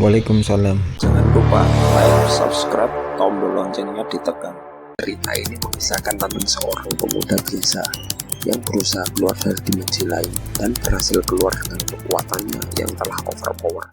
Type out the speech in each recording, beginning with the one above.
Waalaikumsalam. Jangan lupa like, subscribe, tombol loncengnya ditekan. Cerita ini mengisahkan tentang seorang pemuda biasa yang berusaha keluar dari dimensi lain dan berhasil keluar dengan kekuatannya yang telah overpower.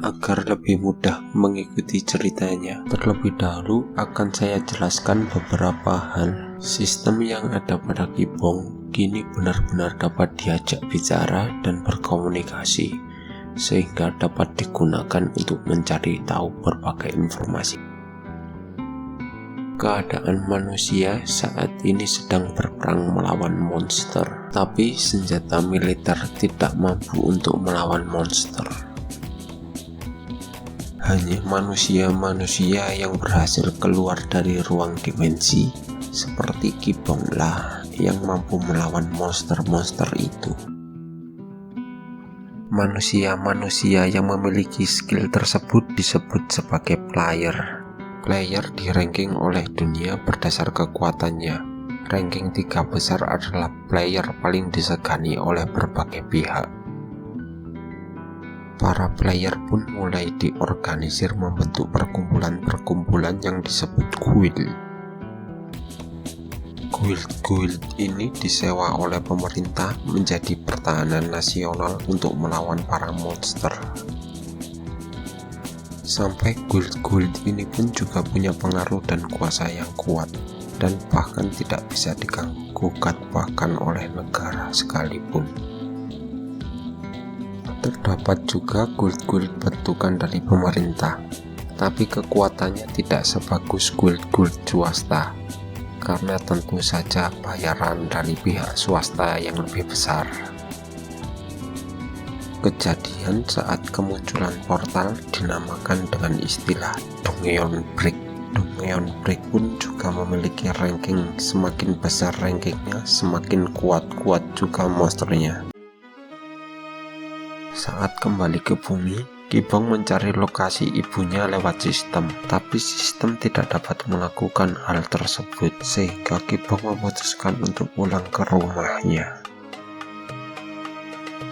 Agar lebih mudah mengikuti ceritanya, terlebih dahulu akan saya jelaskan beberapa hal. Sistem yang ada pada Kibong kini benar-benar dapat diajak bicara dan berkomunikasi, sehingga dapat digunakan untuk mencari tahu berbagai informasi. Keadaan manusia saat ini sedang berperang melawan monster, tapi senjata militer tidak mampu untuk melawan monster. Hanya manusia-manusia yang berhasil keluar dari ruang dimensi seperti Kibong lah yang mampu melawan monster-monster itu. Manusia-manusia yang memiliki skill tersebut disebut sebagai player. Player di-ranking oleh dunia berdasar kekuatannya. Ranking 3 besar adalah player paling disegani oleh berbagai pihak. Para player pun mulai diorganisir membentuk perkumpulan-perkumpulan yang disebut guild. Guild-guild ini disewa oleh pemerintah menjadi pertahanan nasional untuk melawan para monster. Sampai guild-guild ini pun juga punya pengaruh dan kuasa yang kuat, dan bahkan tidak bisa diganggu-gugat bahkan oleh negara sekalipun. Terdapat juga guild-guild bentukan dari pemerintah, tapi kekuatannya tidak sebagus guild-guild swasta, karena tentu saja bayaran dari pihak swasta yang lebih besar. Kejadian saat kemunculan portal dinamakan dengan istilah Dongeon Break. Dongeon Break pun juga memiliki ranking, semakin besar rankingnya semakin kuat-kuat juga monsternya. Saat kembali ke bumi, Kibong mencari lokasi ibunya lewat sistem, tapi sistem tidak dapat melakukan hal tersebut, sehingga Kibong memutuskan untuk pulang ke rumahnya.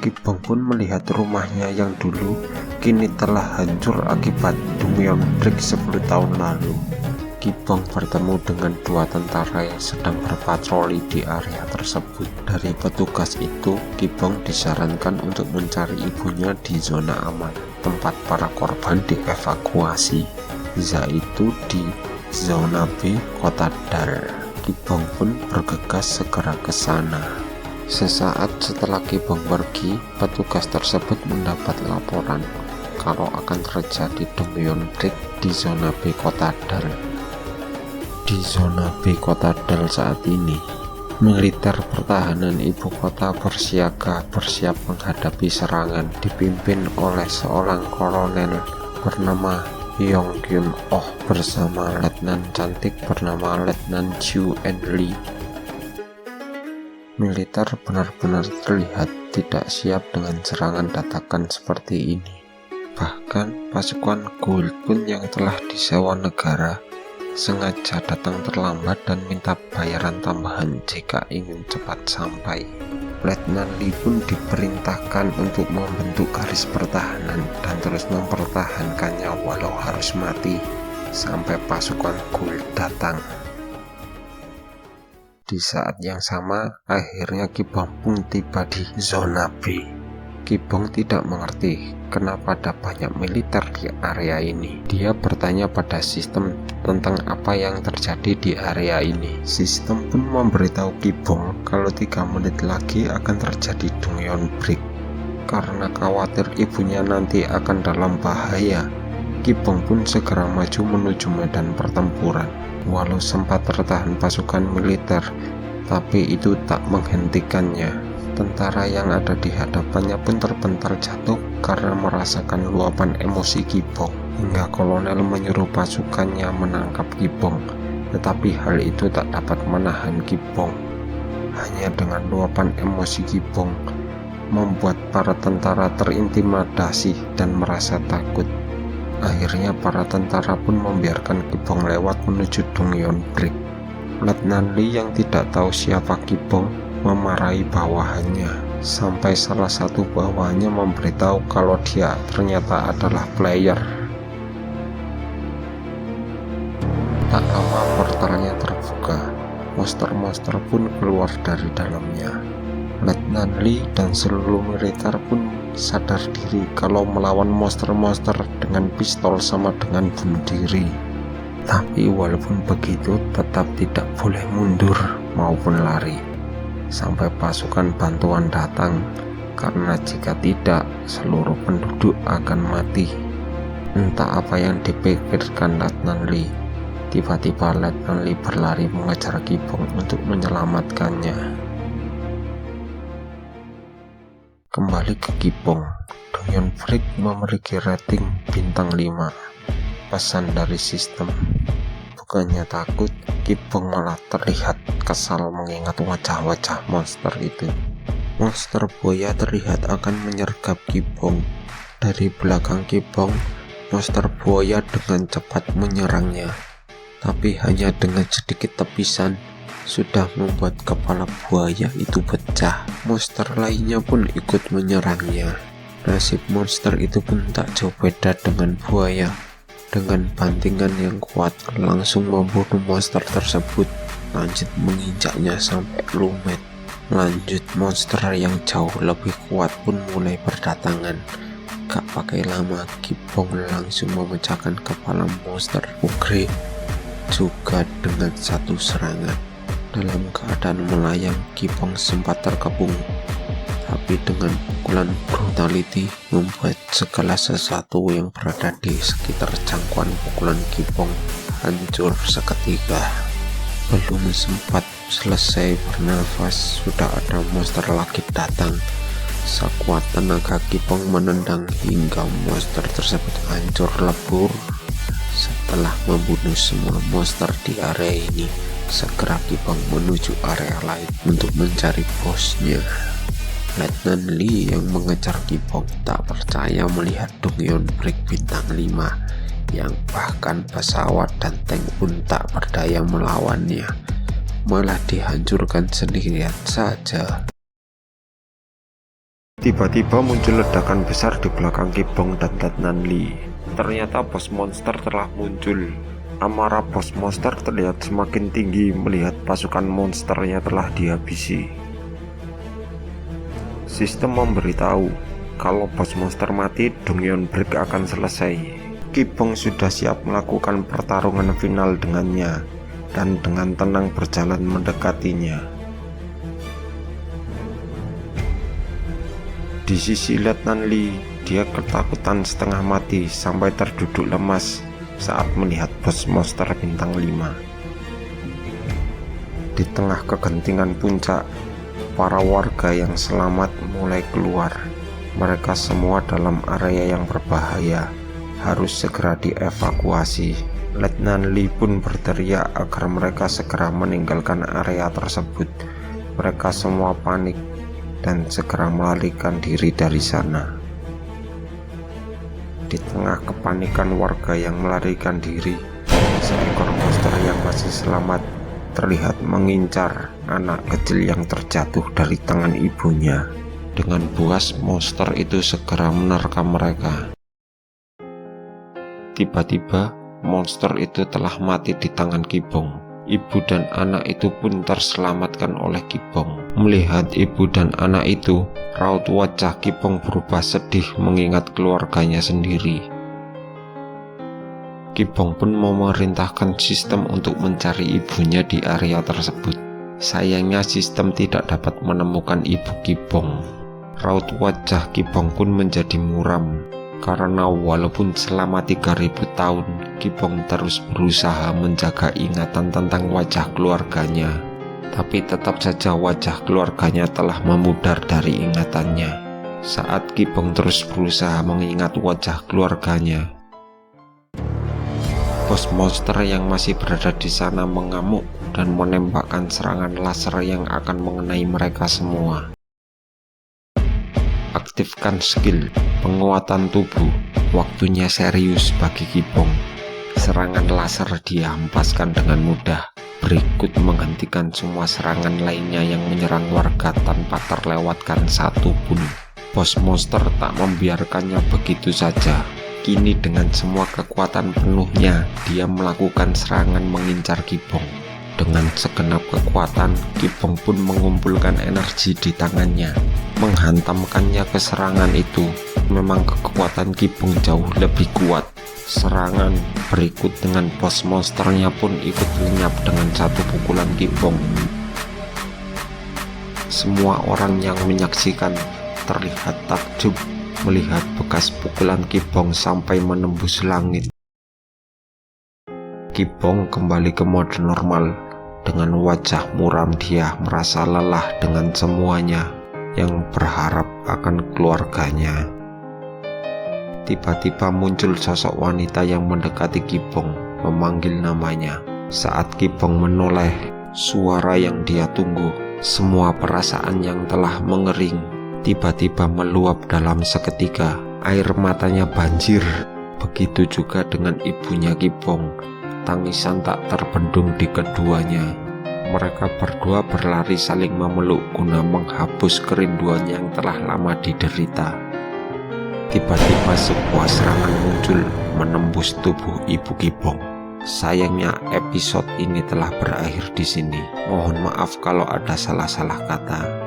Kibong pun melihat rumahnya yang dulu kini telah hancur akibat Dongeon Break 10 tahun lalu. Kibong bertemu dengan 2 tentara yang sedang berpatroli di area tersebut. Dari petugas itu, Kibong disarankan untuk mencari ibunya di zona aman, tempat para korban dievakuasi, yaitu di zona B Kota Dal. Kibong pun bergegas segera ke sana. Sesaat setelah Kibong pergi, petugas tersebut mendapat laporan kalau akan terjadi Dongeon Break di zona B Kota Dal. Di zona B Kota Dal saat ini, militer pertahanan ibu kota bersiaga bersiap menghadapi serangan dipimpin oleh seorang kolonel bernama Yong Kyun Oh bersama letnan cantik bernama Letnan Chu En Lee. Militer benar-benar terlihat tidak siap dengan serangan dadakan seperti ini. Bahkan pasukan guild pun yang telah disewa negara sengaja datang terlambat dan minta bayaran tambahan jika ingin cepat sampai. Letnan Lee pun diperintahkan untuk membentuk garis pertahanan dan terus mempertahankannya walau harus mati sampai pasukan guild datang. Di saat yang sama, akhirnya Kibong pun tiba di zona B. Kibong tidak mengerti kenapa ada banyak militer di area ini. Dia bertanya pada sistem tentang apa yang terjadi di area ini. Sistem pun memberitahu Kibong kalau 3 menit lagi akan terjadi Dongeon Break. Karena khawatir ibunya nanti akan dalam bahaya, Kibong pun segera maju menuju medan pertempuran. Walau sempat tertahan pasukan militer, tapi itu tak menghentikannya. Tentara yang ada di hadapannya pun terpental jatuh karena merasakan luapan emosi Kibong, hingga kolonel menyuruh pasukannya menangkap Kibong, tetapi hal itu tak dapat menahan Kibong. Hanya dengan luapan emosi Kibong membuat para tentara terintimidasi dan merasa takut. Akhirnya para tentara pun membiarkan Kibong lewat menuju Dongeon Break. Letnan Lee yang tidak tahu siapa Kibong memarahi bawahannya. sampai salah satu bawahannya memberitahu kalau dia ternyata adalah player. Tak lama portalnya terbuka, monster-monster pun keluar dari dalamnya. Letnan Lee dan seluruh militer pun sadar diri kalau melawan monster-monster dengan pistol sama dengan bunuh diri. Tapi walaupun begitu, tetap tidak boleh mundur maupun lari sampai pasukan bantuan datang, karena jika tidak, seluruh penduduk akan mati. Entah apa yang dipikirkan Letnan Lee. Tiba-tiba Letnan Lee berlari mengejar Ki Bong untuk menyelamatkannya. Kembali ke Ki Bong, Donghyun Break memiliki rating bintang 5. Pesan dari sistem, bukannya takut, Ki Bong malah terlihat kesal mengingat wajah-wajah monster itu. Monster buaya terlihat akan menyergap Ki Bong. Dari belakang Ki Bong, monster buaya dengan cepat menyerangnya, tapi hanya dengan sedikit tepisan sudah membuat kepala buaya itu pecah. Monster lainnya pun ikut menyerangnya. Nasib monster itu pun tak jauh beda dengan buaya. Dengan bantingan yang kuat, langsung membunuh monster tersebut, lanjut menginjaknya sampai lumet. Lanjut, monster yang jauh lebih kuat pun mulai berdatangan. Gak pakai lama, Ki Bong langsung memecahkan kepala monster Ugre juga dengan satu serangan. Dalam keadaan melayang, Ki Bong sempat terkepung, tapi dengan pukulan brutality membuat segala sesuatu yang berada di sekitar jangkauan pukulan Ki Bong hancur seketika. Belum sempat selesai bernafas, sudah ada monster lagi datang. Sekuat tenaga Ki Bong menendang hingga monster tersebut hancur lebur. Setelah membunuh semua monster di area ini, segera Ki Bong menuju area lain untuk mencari bosnya. Letnan Lee yang mengejar Ki Bong tak percaya melihat Donghyun Break bintang 5 yang bahkan pesawat dan tank pun tak berdaya melawannya, malah dihancurkan sendirian saja. Tiba-tiba muncul ledakan besar di belakang Ki Bong dan Letnan Lee. Ternyata bos monster telah muncul. Amarah bos monster terlihat semakin tinggi melihat pasukan monsternya telah dihabisi. Sistem memberitahu kalau bos monster mati, Donghyun Break akan selesai. Ki Bong sudah siap melakukan pertarungan final dengannya dan dengan tenang berjalan mendekatinya. Di sisi Letnan Lee, dia ketakutan setengah mati sampai terduduk lemas saat melihat bos monster bintang 5. Di tengah kegentingan puncak, para warga yang selamat mulai keluar. Mereka semua dalam area yang berbahaya, harus segera dievakuasi. Letnan Lee pun berteriak agar mereka segera meninggalkan area tersebut. Mereka semua panik dan segera melarikan diri dari sana. Di tengah kepanikan warga yang melarikan diri, seekor monster yang masih selamat terlihat mengincar anak kecil yang terjatuh dari tangan ibunya. Dengan buas, monster itu segera menerkam mereka. Tiba-tiba, monster itu telah mati di tangan Ki Bong. Ibu dan anak itu pun terselamatkan oleh Ki Bong. Melihat ibu dan anak itu, raut wajah Ki Bong berubah sedih mengingat keluarganya sendiri. Ki Bong pun memerintahkan sistem untuk mencari ibunya di area tersebut. Sayangnya sistem tidak dapat menemukan ibu Ki Bong. Raut wajah Ki Bong pun menjadi muram, karena walaupun selama 3000 tahun Ki Bong terus berusaha menjaga ingatan tentang wajah keluarganya, tapi tetap saja wajah keluarganya telah memudar dari ingatannya. Saat Ki Bong terus berusaha mengingat wajah keluarganya, bos monster yang masih berada di sana mengamuk dan menembakkan serangan laser yang akan mengenai mereka semua. Aktifkan skill penguatan tubuh. Waktunya serius bagi Ki Bong. Serangan laser dia hempaskan dengan mudah. berikut menghentikan semua serangan lainnya yang menyerang warga tanpa terlewatkan satu pun. Bos monster tak membiarkannya begitu saja. Kini dengan semua kekuatan penuhnya, dia melakukan serangan mengincar Kibong. Dengan segenap kekuatan, Kibong pun mengumpulkan energi di tangannya, menghantamkannya ke serangan itu. Memang kekuatan Kibong jauh lebih kuat. Serangan berikut dengan bos monsternya pun ikut lenyap dengan satu pukulan Kibong. Semua orang yang menyaksikan terlihat takjub melihat bekas pukulan Kibong sampai menembus langit. Kibong kembali ke mode normal. Dengan wajah muram dia merasa lelah dengan semuanya yang berharap akan keluarganya. Tiba-tiba muncul sosok wanita yang mendekati Kibong, memanggil namanya. Saat Kibong menoleh, suara yang dia tunggu, semua perasaan yang telah mengering, tiba-tiba meluap dalam seketika. Air matanya banjir. Begitu juga dengan ibunya Kibong. Tangisan tak terbendung di keduanya. Mereka berdua berlari saling memeluk guna menghapus kerinduan yang telah lama diderita. Tiba-tiba sebuah serangan muncul menembus tubuh ibu Kibong. Sayangnya episode ini telah berakhir di sini. Mohon maaf kalau ada salah-salah kata.